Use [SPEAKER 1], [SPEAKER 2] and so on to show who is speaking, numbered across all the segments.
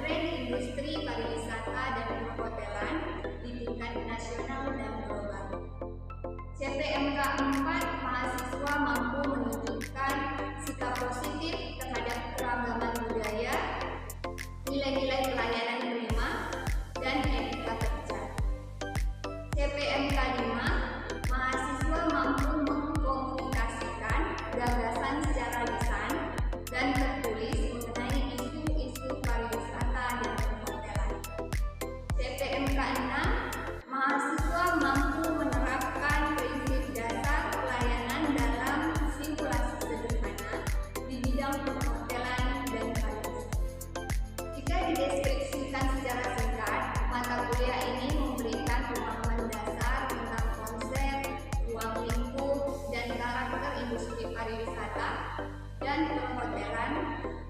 [SPEAKER 1] tren industri pariwisata dan perhotelan di tingkat nasional dan global. CPMK 4 mahasiswa mampu menunjukkan sikap positif terhadap keragaman budaya, nilai-nilai pelayanan prima, dan etika kerja. CPMK 5 mahasiswa mampu mengkomunikasikan gagasan secara lisan dan tertulis mengenai isu-isu pariwisata dan perhotelan. CPMK 6 mahasiswa mampu menerapkan prinsip dasar pelayanan dalam simulasi sederhana di bidang perhotelan dan pariwisata. Jika dideskripsikan secara singkat, mata kuliah ini memberikan pemahaman dasar tentang konsep, ruang lingkup, dan karakter industri pariwisata dan perhotelan.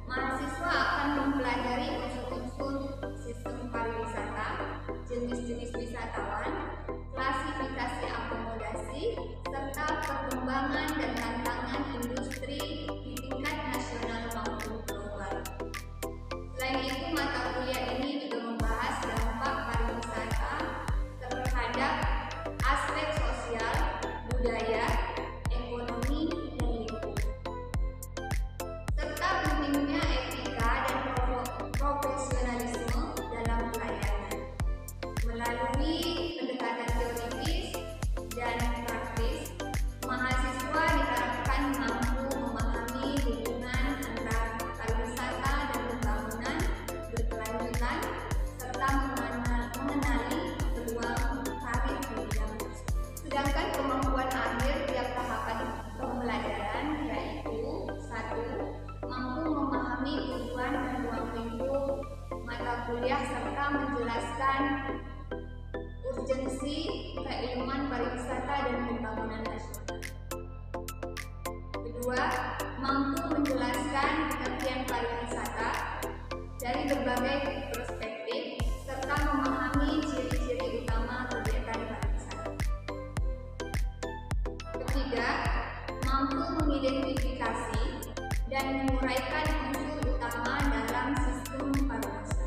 [SPEAKER 1] Mahasiswa akan mempelajari unsur-unsur sistem pariwisata, jenis-jenis wisatawan, klasifikasi akomodasi, serta perkembangan dan tantangan industri di tingkat nasional maupun global. Selain itu, mata kuliah ini juga membahas dampak pariwisata terhadap aspek sosial, budaya, ekonomi, dan lingkungan, serta pentingnya etika dan profesionalisme dalam pelayanan. Melalui pendekatan teoritis dan praktis, mahasiswa diharapkan mampu memahami hubungan antara pariwisata dan pembangunan berkelanjutan, serta mengenali peluang karir di bidang tersebut. Sedangkan kemampuan akhir tiap tahapan pembelajaran yaitu 1. Mampu memahami tujuan dan ruang lingkup mata kuliah serta menjelaskan urgensi keilmuan pariwisata dan pembangunan nasional. 2. Mampu menjelaskan pengertian pariwisata dari berbagai perspektif serta memahami ciri-ciri utama kegiatan pariwisata. 3. Mampu mengidentifikasi dan menguraikan unsur utama dalam sistem pariwisata.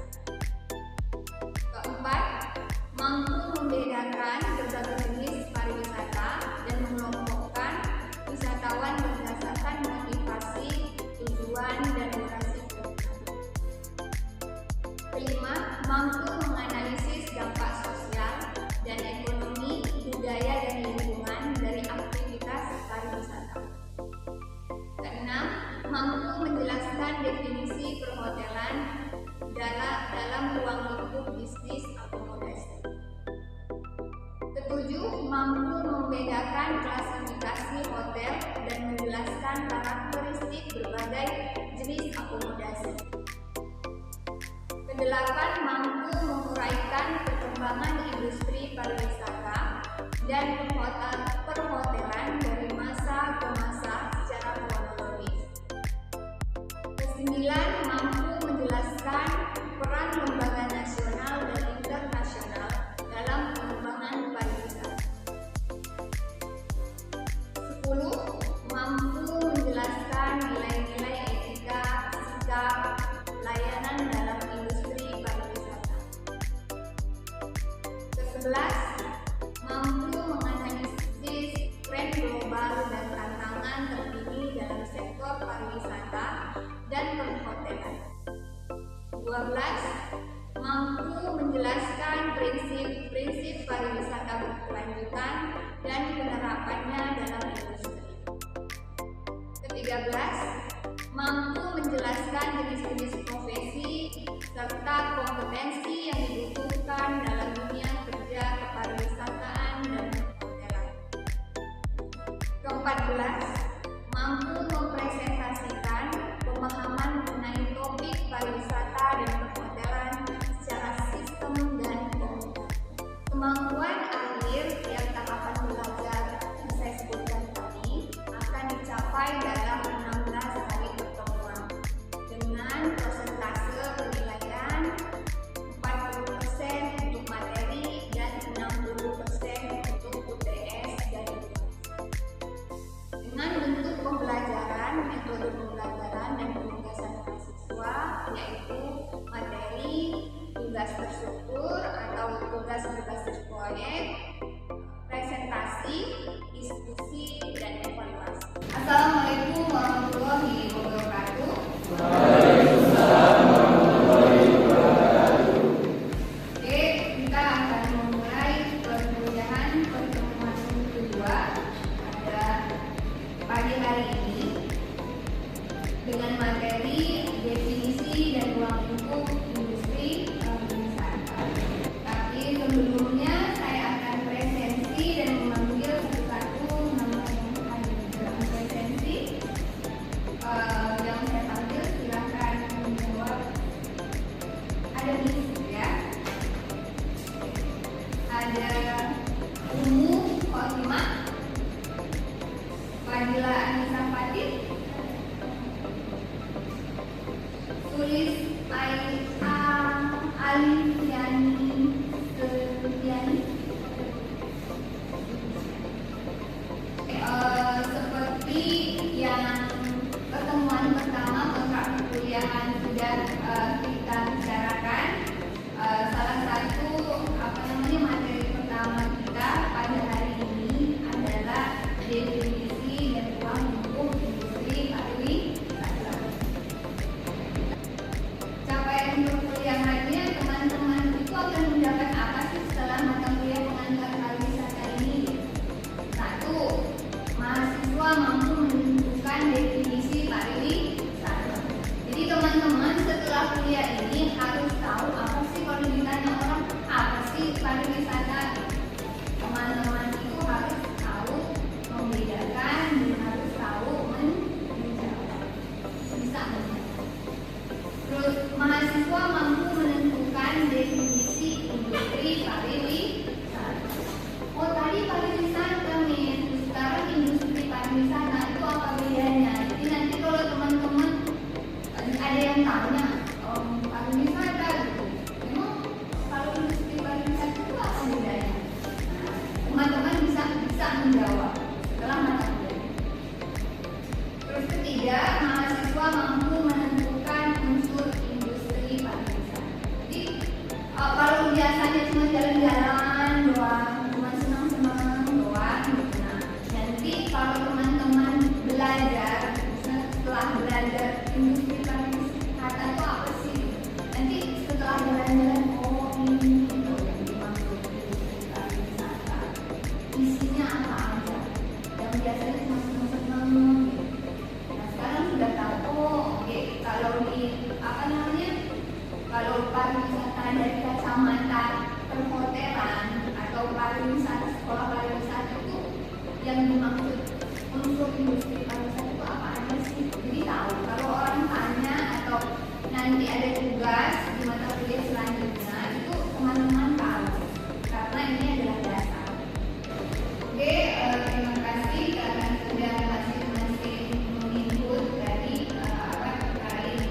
[SPEAKER 1] 4. Mampu membedakan berbagai jenis pariwisata dan mengelompokkan wisatawan berdasarkan motivasi, tujuan, dan durasi kegiatan. 5. Mampu menganalisis dampak sosial dan ekonomi, budaya, dan lingkungan dari aktivitas pariwisata. 6. Mampu menjelaskan definisi perhotelan dalam ruang lingkup bisnis akomodasi. 7. Mampu membedakan klasifikasi hotel dan menjelaskan karakteristik berbagai jenis akomodasi. 8. Mampu menguraikan perkembangan industri pariwisata dan perhotelan dari masa ke masa secara kronologis. 9. Mampu menjelaskan peran lembaga nasional dan internasional dalam pengembangan pariwisata. 10. Mampu menjelaskan nilai-nilai etika, sikap, layanan dalam industri pariwisata. 11. Mampu menganalisis tren global dan tantangan terkini dalam sektor pariwisata dan perhotelan. 12. Mampu menjelaskan prinsip-prinsip pariwisata berkelanjutan dan penerapannya dalam industri. 13. Mampu menjelaskan jenis-jenis profesi serta kompetensi yang dibutuhkan dalam dunia kerja kepariwisataan. tugas berbasis proyek, presentasi, diskusi, dan evaluasi. Assalamualaikum warahmatullahi wabarakatuh.
[SPEAKER 2] Waalaikumsalam warahmatullahi wabarakatuh.
[SPEAKER 1] Oke, kita akan memulai perkuliahan pertemuan kedua pada pagi hari ini dengan materi definisi dan ruang lingkup industri pariwisata. Tapi sebelumnya saya akan presensi dan memanggil satu-satu nama yang hadir dalam presensi. Yang saya panggil silakan menjawab. Ada Miss ya, ada Umu Khotimah, Fadila Anissa Fatih, tulis Alifiani Setiani. Seperti yang pertemuan pertama kontrak perkuliahan sudah kita bicarakan, salah satu materi pertama kita pada hari ini adalah definisi dan ruang lingkup industri pariwisata. Capaian perkuliahannya, teman-teman itu akan mendapat apa sih setelah mata kuliah pengantar pariwisata ini? Satu, mahasiswa mampu menentukan definisi pariwisata. Jadi teman-teman setelah kuliah ini harus tahu apa sih, kalau ditanya orang apa sih pariwisata, teman-teman itu harus tahu membedakan dan harus tahu menjawab, bisa menjawab. Terus mahasiswa mampu menentukan definisi industri pariwisata. Oh, tadi pariwisata nih, sekarang industri pariwisata itu apa bedanya? Jadi nanti kalau teman-teman ada yang tanya pariwisata gitu, memang kalau industri pariwisata itu apa bedanya? Teman-teman bisa menjawab setelah mata kuliah. Terus ketiga, mahasiswa mampu menentukan unsur industri pariwisata. Jadi kalau biasanya cuma jalan-jalan doang, cuma senang-senang doang, nah nanti kalau teman-teman belajar, setelah belajar industri pariwisata itu apa sih? Nanti setelah jalan-jalan, oh ini itu yang dimaksud industri pariwisata. Isinya apa aja? Yang biasanya cuma senang-senang gitu. Nah sekarang sudah tahu, oh oke, kalau di kalau pariwisata dari kacamata perhotelan atau pariwisata, sekolah pariwisata itu yang dimaksud unsur industri pariwisata itu apa aja sih? Jadi tahu, kalau orang tanya atau nanti ada tugas di mata kuliah selanjutnya itu teman-teman tahu, karena ini adalah dasar. Oke, terima kasih karena sudah masing-masing menginput dari terkait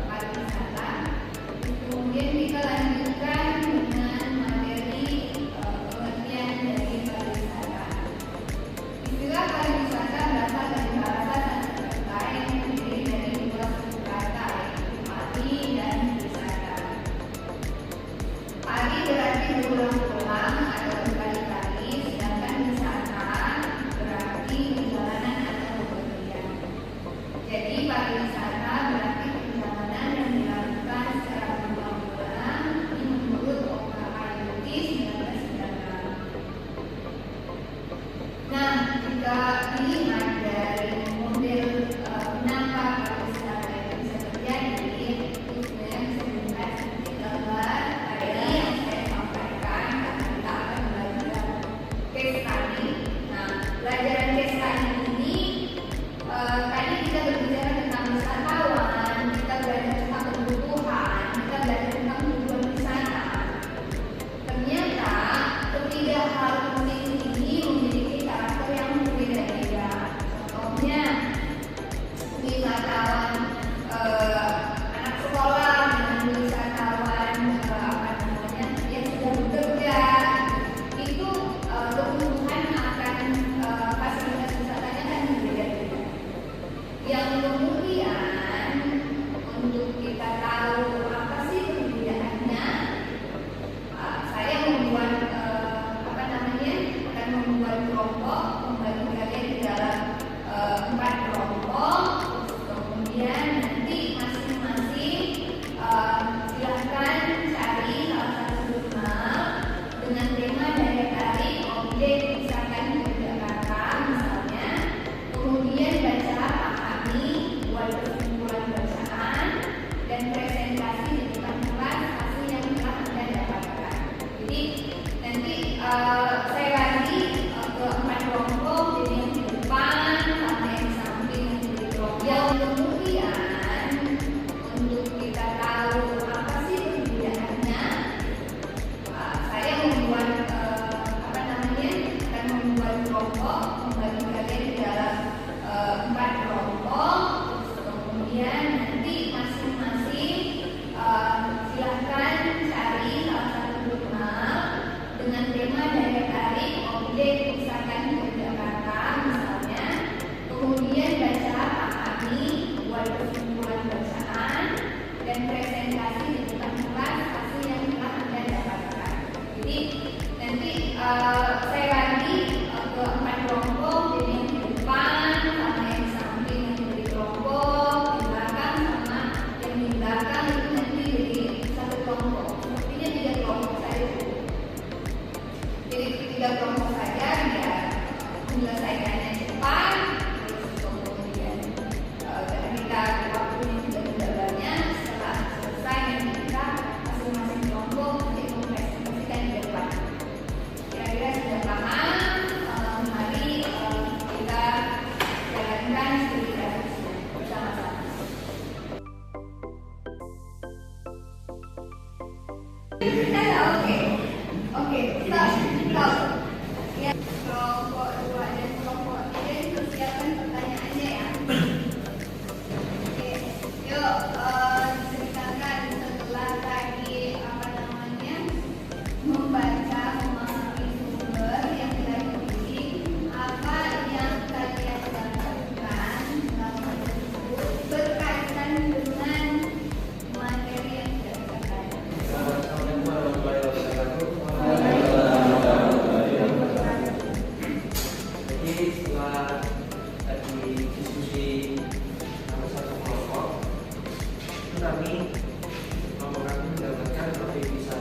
[SPEAKER 1] pariwisata. Kemudian kita lanjutkan dengan materi pengertian dari pariwisata. Istilah pariwisata berasal dari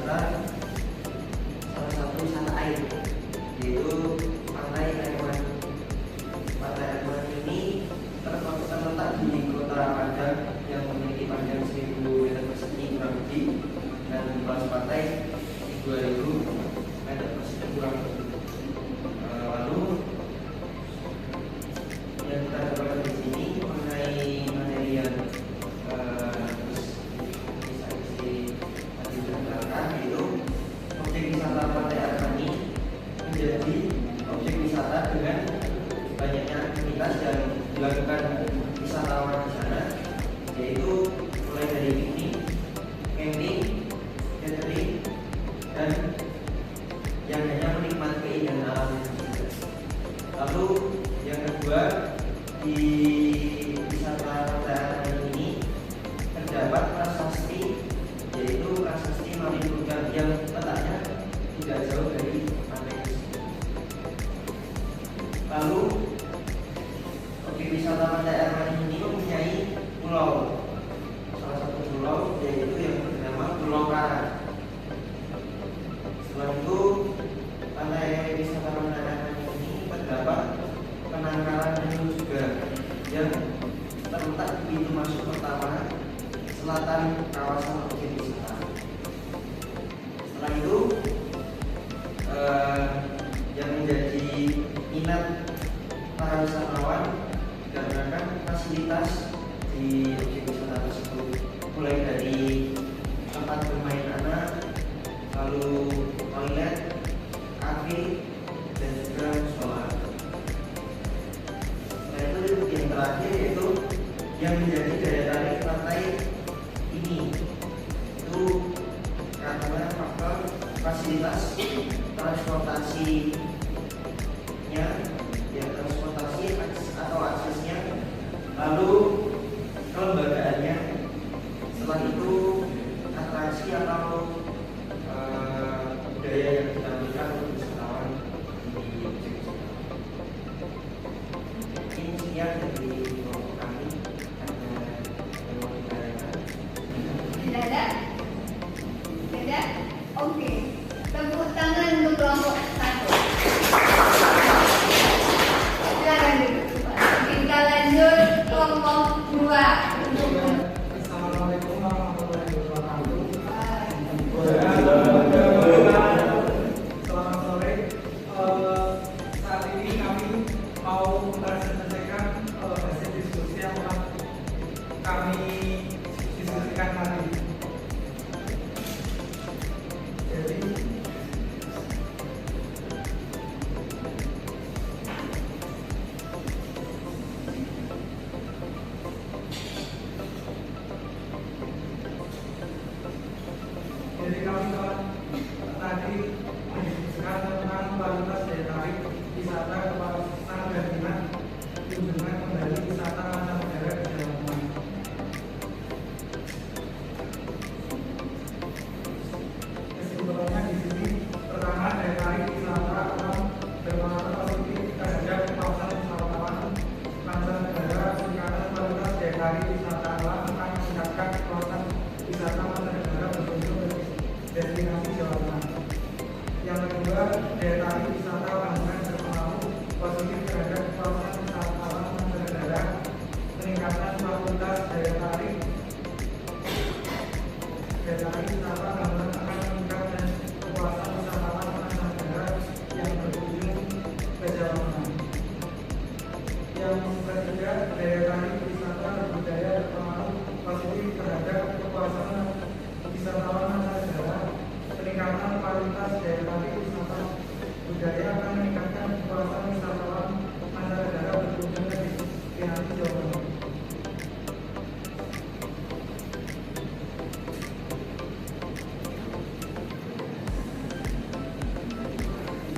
[SPEAKER 3] wisata, salah satu wisata air, yaitu Pantai Airman. Pantai Airman ini terletak di Kota Padang yang memiliki panjang 1000 meter persegi kurang lebih dan luas pantai 2000 meter persegi kurang lebih. Lalu yang kita dapatkan di sini mengenai materi yang bisa isi tadi dijelaskan, yaitu objek wisata Pantai Airman ini menjadi objek wisata dengan banyaknya aktivitas yang dilakukan wisatawan di sana, yaitu mulai dari piknik, camping, catering, dan yang hanya menikmati keindahan alam. Lalu yang kedua, di wisata Pantai Airman ini terdapat prasasti, yaitu prasasti Malinurga yang letaknya tidak jauh dari pantai tersebut. Lalu objek wisata Pantai Airman ini mempunyai pulau, salah satu pulau yaitu yang bernama Pulau Karang. Setelah itu pantai wisata Pantai Airman ini terdapat penangkaran penyu juga yang terletak di pintu masuk pertama selatan kawasan objek wisata. Setelah itu yang menjadi minat para wisatawan dikarenakan fasilitas di objek wisata tersebut, mulai dari tempat bermain anak, lalu toilet, kafe, dan juga sholat. Nah, itu yang terakhir, yaitu yang menjadi daya tarik pantai ini itu karena faktor fasilitas transportasinya, ya transportasi atau aksesnya, lalu kelembagaannya, setelah itu atraksi atau budaya yang ditampilkan untuk wisatawan di objek wisata. Ini sekian dari kelompok kami. Ada yang mau ditanyakan?
[SPEAKER 1] Tidak ada? Tidak? Oke. Tepuk tangan untuk kelompok 1. Silakan duduk. Kita lanjut kelompok 2.
[SPEAKER 4] Assalamualaikum warahmatullahi wabarakatuh. Selamat sore. Saat ini kami mau mempresentasikan hasil diskusi yang telah kami diskusikan tadi. Jadi kami telah tadi mendiskusikan tentang kualitas daya tarik wisata kawasan dan minat kunjungan kembali wisata mancanegara di Jawa Tengah. Kesimpulannya di sini, pertama, daya tarik wisata alam berpengaruh positif terhadap kawasan wisatawan mancanegara. Peningkatan kualitas daya tarik wisata alam akan meningkatkan kawasan wisata mancanegara berkunjung ke destinasi Jawa Tengah. Yang kedua, daya tarik wisata lingkungan berpengaruh positif terhadap kawasan wisata alam mancanegara. Peningkatan kualitas daya tarik wisata lingkungan akan meningkatkan kawasan wisatawan mancanegara yang berkunjung ke Jawa Tengah. Yang ketiga, daya tarik wisata budaya berpengaruh positif terhadap kawasan wisatawan mancanegara. Peningkatan kualitas daya tarik wisata budaya akan meningkatkan kawasan wisatawan mancanegara berkunjung ke destinasi Jawa Tengah.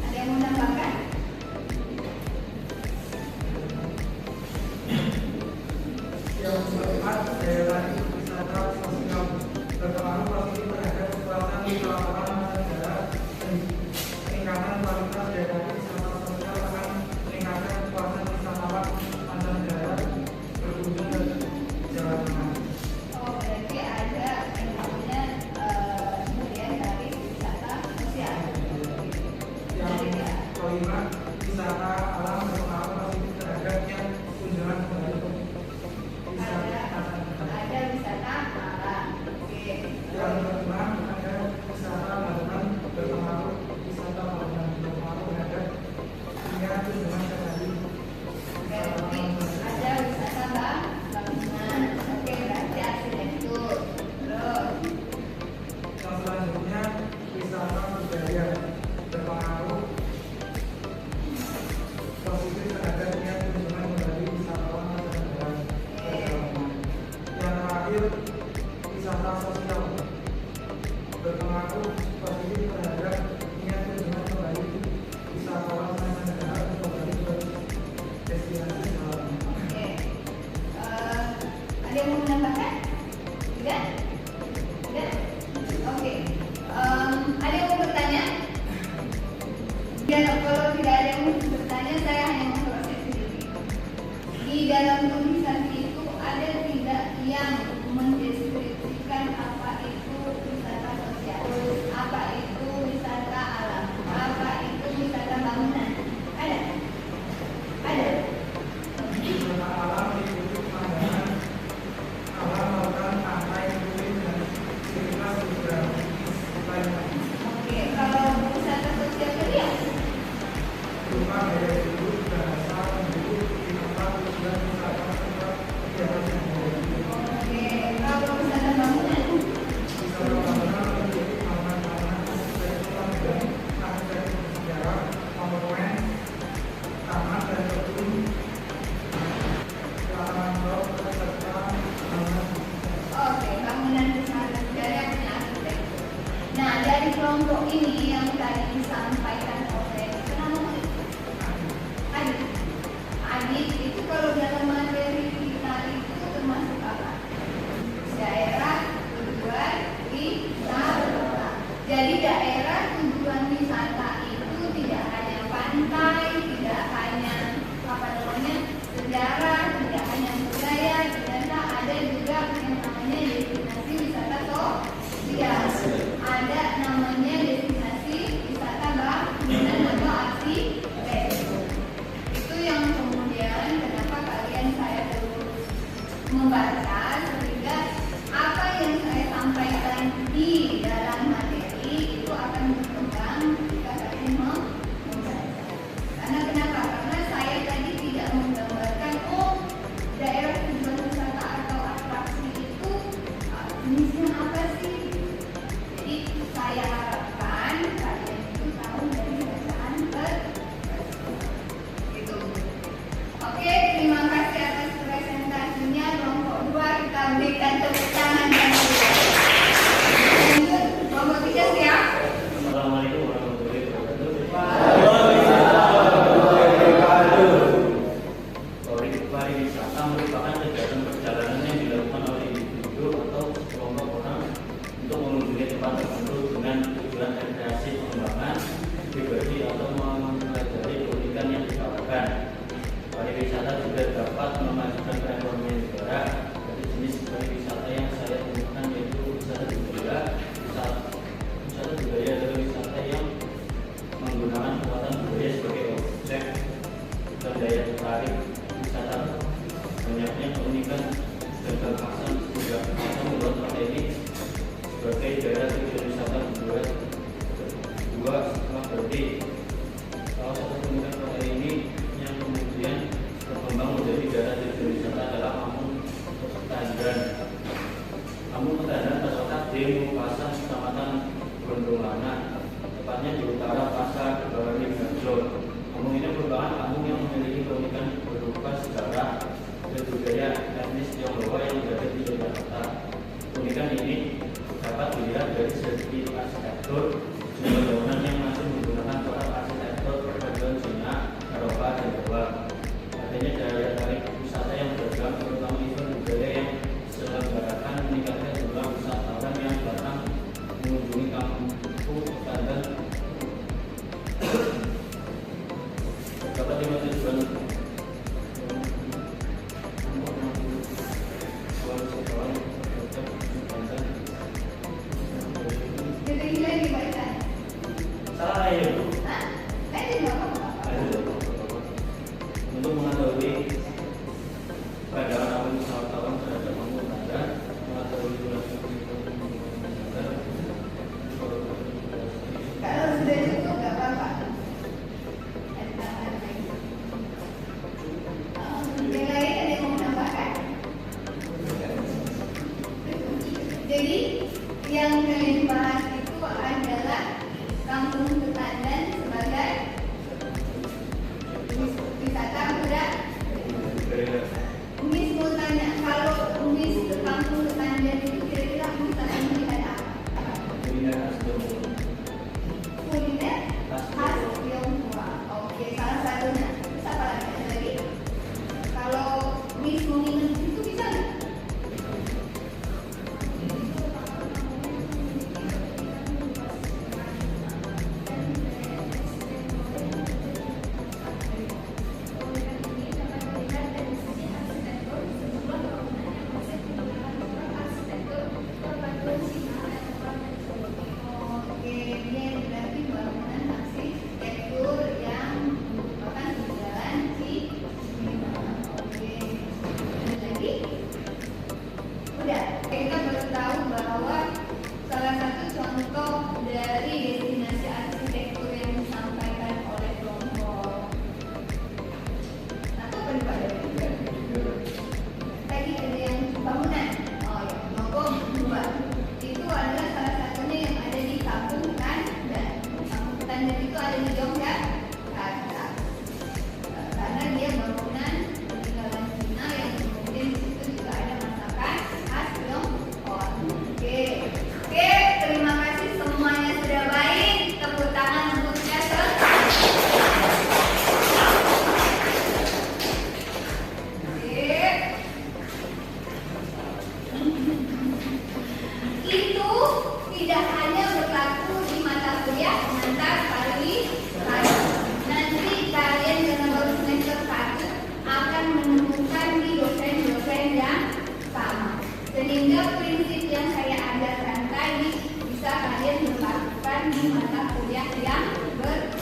[SPEAKER 1] Ada yang mau tambahkan?
[SPEAKER 4] Yang keempat, daya tarik wisata sosial berpengaruh positif terhadap kawasan wisatawan mancanegara. Peningkatan kualitas daya tarik wisata sosial akan meningkatkan kawasan wisatawan mancanegara
[SPEAKER 1] Nah, dari kelompok ini yang tadi disampaikan oleh Adit itu kalau dalam materi kita itu termasuk apa? Daerah tujuan wisata. Jadi daerah tujuan wisata itu tidak hanya pantai, tidak hanya sejarah, tidak hanya budaya, ternyata ada juga yang namanya destinasi wisata sosial. Ada namanya destinasi wisata bangunan atau arsitek. Itu yang kemudian kenapa kalian saya terus membaca sehingga apa yang saya sampaikan di dalam materi itu akan berkembang jika kalian membaca. Karena kenapa? Karena saya tadi tidak menggambarkan daerah tujuan wisata atau atraksi itu jenisnya apa sih? Jadi saya harapkan kalian itu tahu dari bacaan gitu. Oke, terima kasih atas presentasinya. Kelompok 2 kita berikan tepuk tangan dan lanjut kelompok 3 siap.
[SPEAKER 2] Assalamualaikum warahmatullahi wabarakatuh. Pariwisata merupakan kegiatan perjalanan yang dilakukan oleh individu atau kelompok orang untuk mengunjungi tempat tertentu dengan tujuan rekreasi, pengembangan pribadi atau mempelajari keunikan yang ditawarkan. Pariwisata juga dapat memajukan perekonomian negara. Dari jenis pariwisata yang saya temukan yaitu wisata budaya adalah wisata yang menggunakan kekuatan budaya sebagai objek dan daya tarik wisata. Banyaknya keunikan dan kekhawatiran juga bisa membuat kota ini sebagai daerah tujuan wisata kedua setelah berarti salah satu keunikan kota ini yang kemudian berkembang menjadi daerah tujuan wisata adalah Kampung Ketandan terletak di Pasar Kecamatan Gondolana, tepatnya di utara Pasar Kebayoran-Harjo. Kampung ini merupakan kampung yang memiliki keunikan berupa sejarah dan budaya etnis Tionghoa yang berada di Yogyakarta. Keunikan ini dapat dilihat dari segi arsitektur, sumber bangunan yang masih menggunakan corak arsitektur perpaduan Cina, Eropa, dan Jawa. Adanya daya tarik wisata yang beragam, terutama event budaya yang diselenggarakan meningkatkan jumlah wisatawan yang datang mengunjungi Kampung Ketandan. Dapat 5 tujuan salah ya untuk mengetahui keadaan wisatawan terhadap Kampung Ketandan, mengetahui durasi
[SPEAKER 1] Kalau sudah cukup nggak apa-apa. Yang lain ada yang mau menambahkan? Jadi yang kalian bahas itu ada mata kuliah yang berbeda.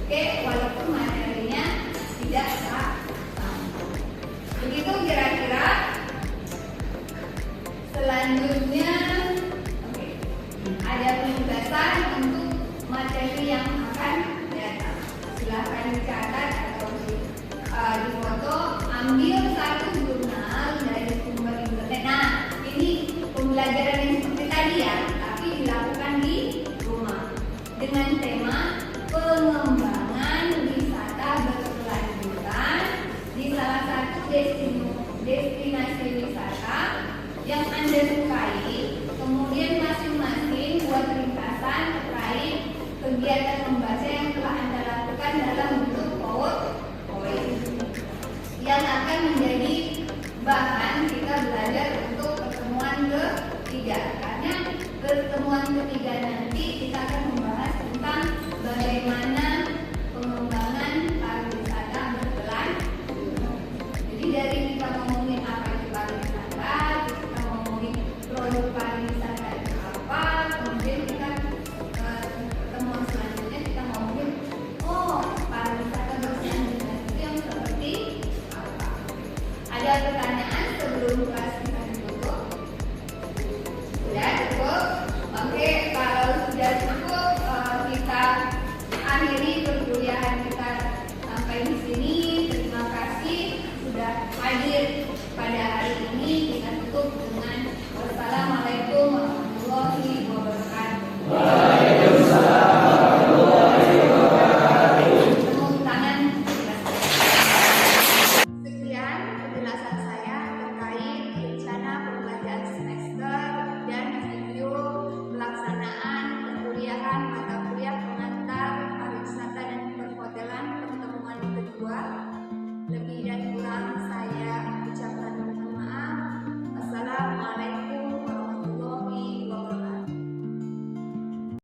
[SPEAKER 1] Oke, walaupun materinya tidak sama. Begitu kira-kira. Selanjutnya, oke, ada penugasan untuk materi yang akan datang. Silahkan dicatat atau difoto. Ambil satu jurnal dari sumber internet. Nah, ini pembelajaran yang seperti tadi ya, tapi dilakukan di rumah dengan tema pengembangan wisata berkelanjutan di salah satu destinasi wisata yang Anda sukai. Kemudian masing-masing buat ringkasan terkait kegiatan membaca yang telah Anda lakukan dalam bentuk PowerPoint yang akan menjadi bahan kita belajar untuk pertemuan ketiga. Karena pertemuan ketiga nanti kita akan membahas tentang